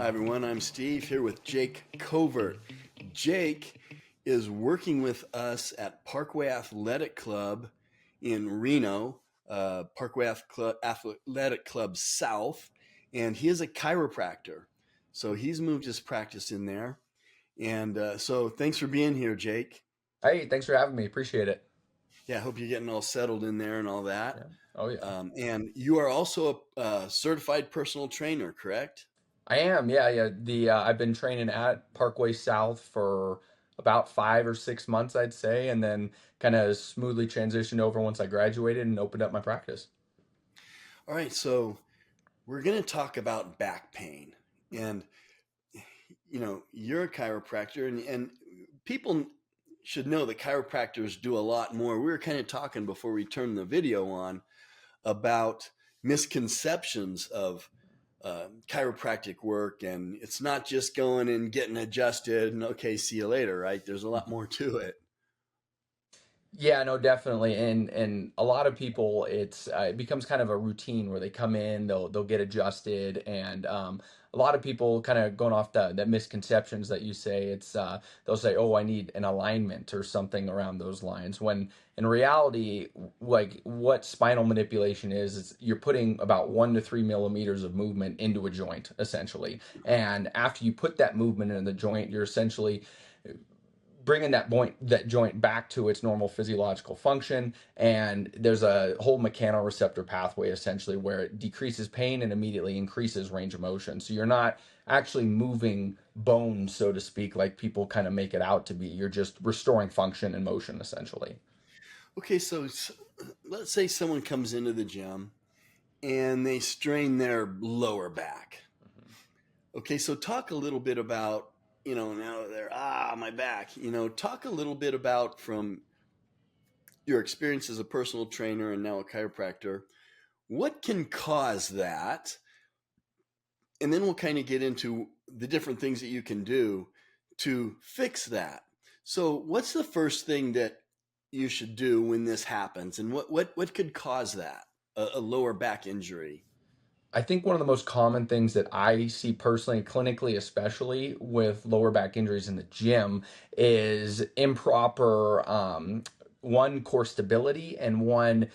Hi, everyone. I'm Steve here with Jake Covert. Jake is working with us at Parkway Athletic Club in Reno, Athletic Club South, and he is a chiropractor. So he's moved his practice in there. And so thanks for being here, Jake. Hey, thanks for having me. Appreciate it. Yeah, I hope you're getting all settled in there and all that. Yeah. Oh yeah. And you are also a certified personal trainer, correct? I am. Yeah, yeah. The I've been training at Parkway South for about 5 or 6 months, I'd say, and then kind of smoothly transitioned over once I graduated and opened up my practice. All right, so we're going to talk about back pain. And, you're a chiropractor, and people should know that chiropractors do a lot more. We were kind of talking before we turned the video on about misconceptions of chiropractic work. And it's not just going and getting adjusted and, okay, see you later, right? There's a lot more to it. Yeah, no, definitely. And a lot of people, it becomes kind of a routine where they come in, they'll get adjusted, and a lot of people kind of going off the misconceptions that you say. They'll say, "Oh, I need an alignment or something around those lines." When in reality, like what spinal manipulation is you're putting about 1 to 3 millimeters of movement into a joint, essentially. And after you put that movement in the joint, you're essentially bringing that joint back to its normal physiological function, and there's a whole mechanoreceptor pathway essentially where it decreases pain and immediately increases range of motion, so you're not actually moving bone, so to speak, like people kind of make it out to be. You're just restoring function and motion essentially. Okay, so let's say someone comes into the gym and they strain their lower back. Okay, so talk a little bit about, now they're, my back, talk a little bit about from your experience as a personal trainer and now a chiropractor, what can cause that? And then we'll kind of get into the different things that you can do to fix that. So, what's the first thing that you should do when this happens? And what could cause that? A lower back injury? I think one of the most common things that I see personally, clinically, especially with lower back injuries in the gym, is improper one, core stability, and one,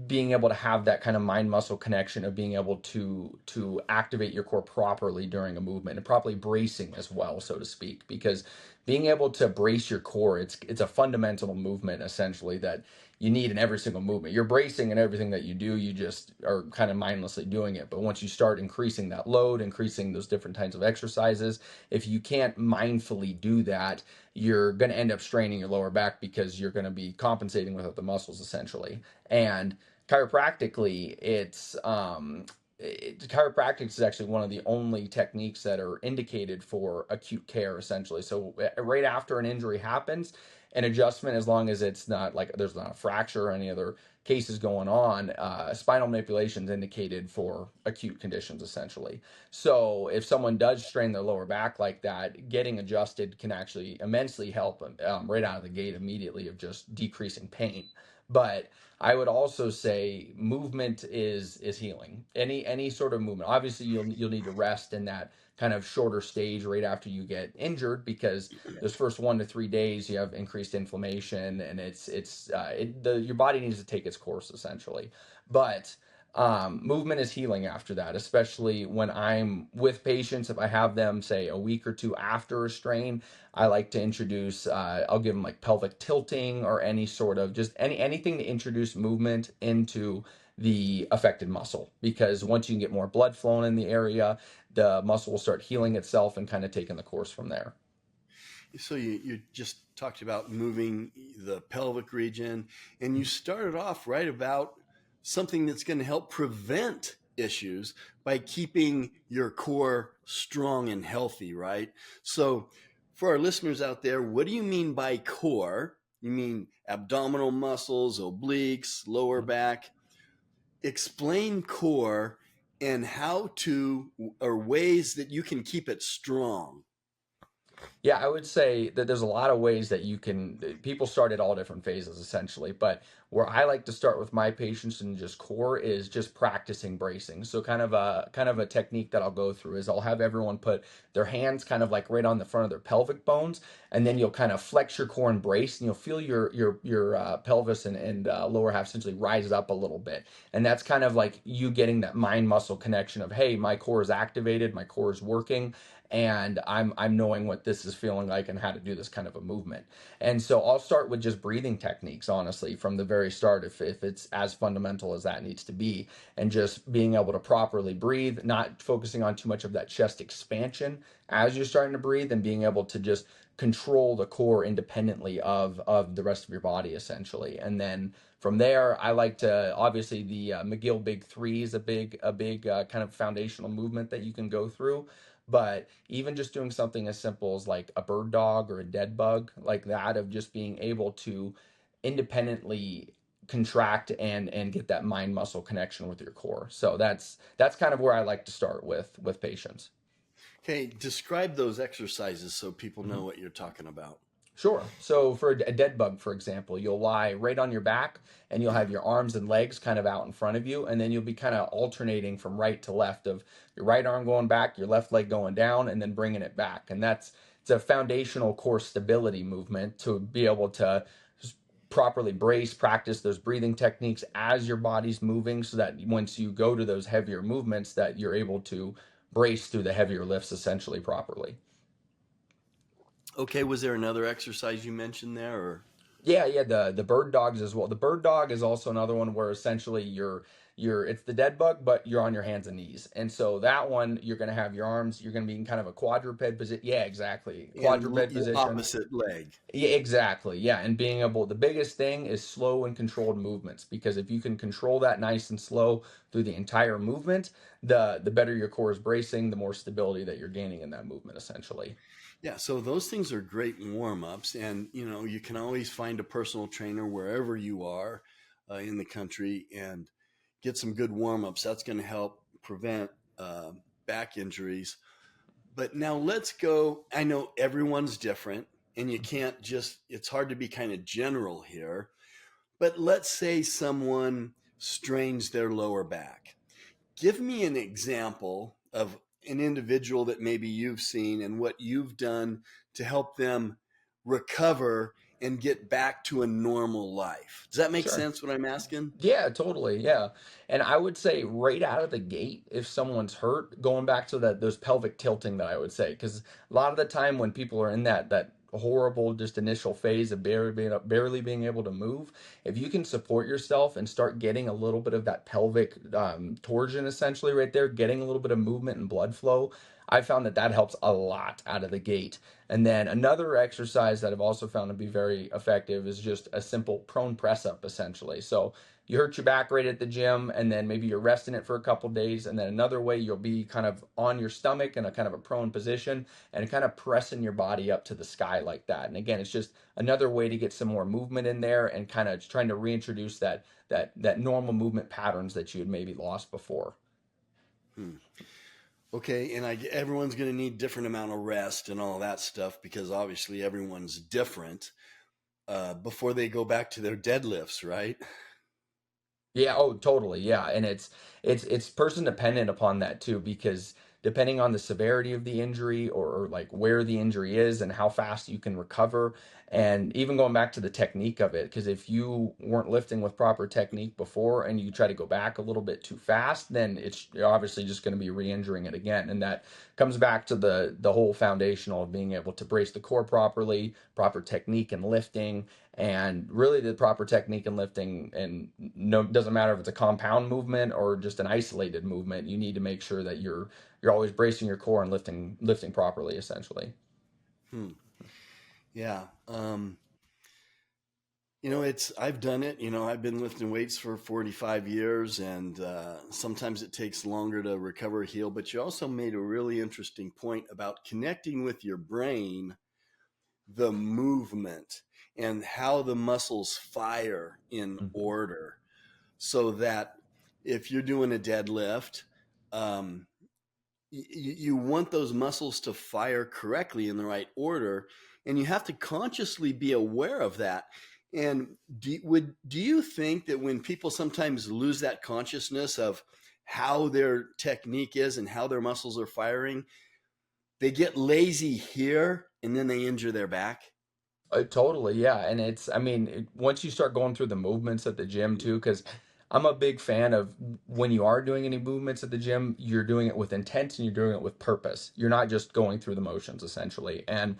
being able to have that kind of mind muscle connection of being able to activate your core properly during a movement and properly bracing as well, so to speak. Because being able to brace your core, it's a fundamental movement essentially that you need in every single movement. You're bracing in everything that you do, you just are kind of mindlessly doing it. But once you start increasing that load, increasing those different kinds of exercises, if you can't mindfully do that, you're going to end up straining your lower back because you're going to be compensating without the muscles essentially. And chiropractically, chiropractic is actually one of the only techniques that are indicated for acute care essentially. So right after an injury happens, an adjustment, as long as it's not like there's not a fracture or any other cases going on, spinal manipulation is indicated for acute conditions essentially. So if someone does strain their lower back like that, getting adjusted can actually immensely help right out of the gate immediately of just decreasing pain. But I would also say movement is healing. Any sort of movement. Obviously, you'll need to rest in that kind of shorter stage right after you get injured, because those first 1 to 3 days you have increased inflammation, and your body needs to take its course essentially. But movement is healing after that, especially when I'm with patients. If I have them say a week or two after a strain, I like to introduce, I'll give them like pelvic tilting or any sort of just anything to introduce movement into the affected muscle, because once you can get more blood flowing in the area, the muscle will start healing itself and kind of taking the course from there. So you just talked about moving the pelvic region, and you started off right about something that's going to help prevent issues by keeping your core strong and healthy, right? So for our listeners out there, what do you mean by core? You mean abdominal muscles, obliques, lower back? Explain core and how to, or ways that you can keep it strong. Yeah, I would say that there's a lot of ways that you can, people start at all different phases essentially, but where I like to start with my patients and just core is just practicing bracing. So kind of a technique that I'll go through is I'll have everyone put their hands kind of like right on the front of their pelvic bones, and then you'll kind of flex your core and brace, and you'll feel your pelvis and lower half essentially rise up a little bit. And that's kind of like you getting that mind muscle connection of, hey, my core is activated, my core is working, and I'm knowing what this is feeling like and how to do this kind of a movement. And so I'll start with just breathing techniques, honestly, from the very start, if it's as fundamental as that needs to be, and just being able to properly breathe, not focusing on too much of that chest expansion as you're starting to breathe, and being able to just control the core independently of the rest of your body essentially. And then from there, I like to, obviously, the McGill Big Three is a big kind of foundational movement that you can go through. But even just doing something as simple as like a bird dog or a dead bug, like that, of just being able to independently contract and get that mind muscle connection with your core. So that's kind of where I like to start with patients. Okay, describe those exercises so people Mhm. know what you're talking about. Sure. So for a dead bug, for example, you'll lie right on your back, and you'll have your arms and legs kind of out in front of you, and then you'll be kind of alternating from right to left, of your right arm going back, your left leg going down, and then bringing it back. And it's a foundational core stability movement to be able to properly brace, practice those breathing techniques as your body's moving, so that once you go to those heavier movements, that you're able to brace through the heavier lifts essentially properly. Okay, was there another exercise you mentioned there, or? Yeah, yeah, the bird dogs as well. The bird dog is also another one where essentially you're it's the dead bug, but you're on your hands and knees. And so that one, you're gonna have your arms, you're gonna be in kind of a quadruped position. Yeah, exactly. And Quadruped your position. opposite leg. Yeah, exactly. Yeah, and being able, the biggest thing is slow and controlled movements, because if you can control that nice and slow through the entire movement, the better your core is bracing, the more stability that you're gaining in that movement essentially. Yeah, so those things are great warm-ups, and you can always find a personal trainer wherever you are in the country and get some good warm-ups. That's going to help prevent uh, back injuries. But now let's go. I know everyone's different, and you can't just, it's hard to be kind of general here. But let's say someone strains their lower back. Give me an example of an individual that maybe you've seen and what you've done to help them recover and get back to a normal life. Does that make Sure. sense what I'm asking? Yeah, totally. Yeah. And I would say right out of the gate, if someone's hurt, going back to that, those pelvic tilting that I would say, because a lot of the time when people are in that horrible just initial phase of barely being able to move, if you can support yourself and start getting a little bit of that pelvic torsion essentially right there, getting a little bit of movement and blood flow, I found that helps a lot out of the gate. And then another exercise that I've also found to be very effective is just a simple prone press up essentially. So you hurt your back right at the gym, and then maybe you're resting it for a couple days, and then another way you'll be kind of on your stomach in a kind of a prone position, and kind of pressing your body up to the sky like that. And again, it's just another way to get some more movement in there, and kind of trying to reintroduce that normal movement patterns that you had maybe lost before. Hmm. Okay, and everyone's going to need different amount of rest and all that stuff because obviously everyone's different before they go back to their deadlifts, right? Yeah, oh, totally. Yeah. And it's person dependent upon that too, because depending on the severity of the injury, or like where the injury is and how fast you can recover, and even going back to the technique of it, because if you weren't lifting with proper technique before and you try to go back a little bit too fast, then you're obviously just going to be re-injuring it again. And that comes back to the whole foundational of being able to brace the core properly, proper technique and lifting, and really the proper technique and lifting. And no, doesn't matter if it's a compound movement or just an isolated movement, you need to make sure that you're always bracing your core and lifting properly essentially. Hmm. Yeah. It's I've done it. I've been lifting weights for 45 years, and sometimes it takes longer to recover, heal. But you also made a really interesting point about connecting with your brain, the movement, and how the muscles fire in Mhm. order, so that if you're doing a deadlift, um, you want those muscles to fire correctly in the right order, and you have to consciously be aware of that. And do you think that when people sometimes lose that consciousness of how their technique is and how their muscles are firing, they get lazy here and then they injure their back? Totally, yeah. And I mean, once you start going through the movements at the gym too, because I'm a big fan of when you are doing any movements at the gym, you're doing it with intent and you're doing it with purpose. You're not just going through the motions essentially. And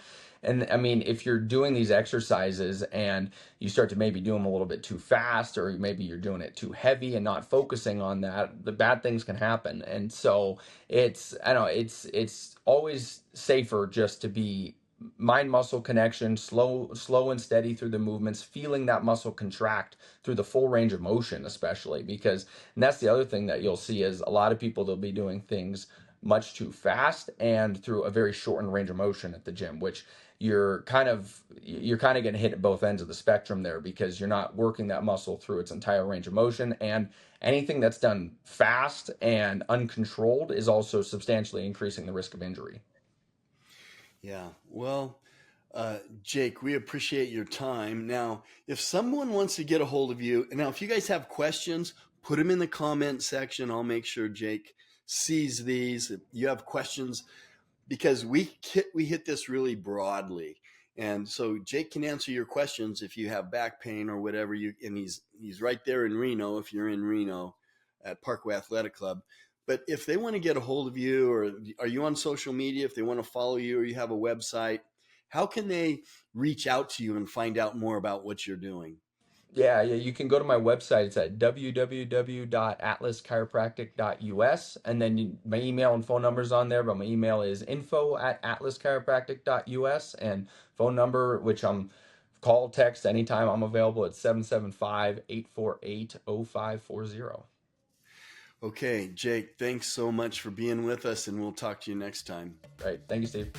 I mean, if you're doing these exercises and you start to maybe do them a little bit too fast, or maybe you're doing it too heavy and not focusing on that, the bad things can happen. And so I don't know, it's always safer just to be mind muscle connection, slow and steady through the movements, feeling that muscle contract through the full range of motion, especially because, and that's the other thing that you'll see is a lot of people, they'll be doing things much too fast and through a very shortened range of motion at the gym, which you're kind of getting hit at both ends of the spectrum there, because you're not working that muscle through its entire range of motion. And anything that's done fast and uncontrolled is also substantially increasing the risk of injury. Yeah. Well, Jake, we appreciate your time. Now, if someone wants to get a hold of you, now if you guys have questions, put them in the comment section. I'll make sure Jake sees these. If you have questions, because we hit this really broadly, and so Jake can answer your questions if you have back pain or whatever. And he's right there in Reno if you're in Reno at Parkway Athletic Club. But if they want to get a hold of you, or are you on social media, if they want to follow you, or you have a website, how can they reach out to you and find out more about what you're doing? Yeah, you can go to my website. It's at www.atlaschiropractic.us. And then my email and phone number is on there, but my email is info@atlaschiropractic.us. And phone number, which I'm call, text anytime, I'm available at 775-848-0540. Okay, Jake, thanks so much for being with us, and we'll talk to you next time. Right. Thank you, Steve.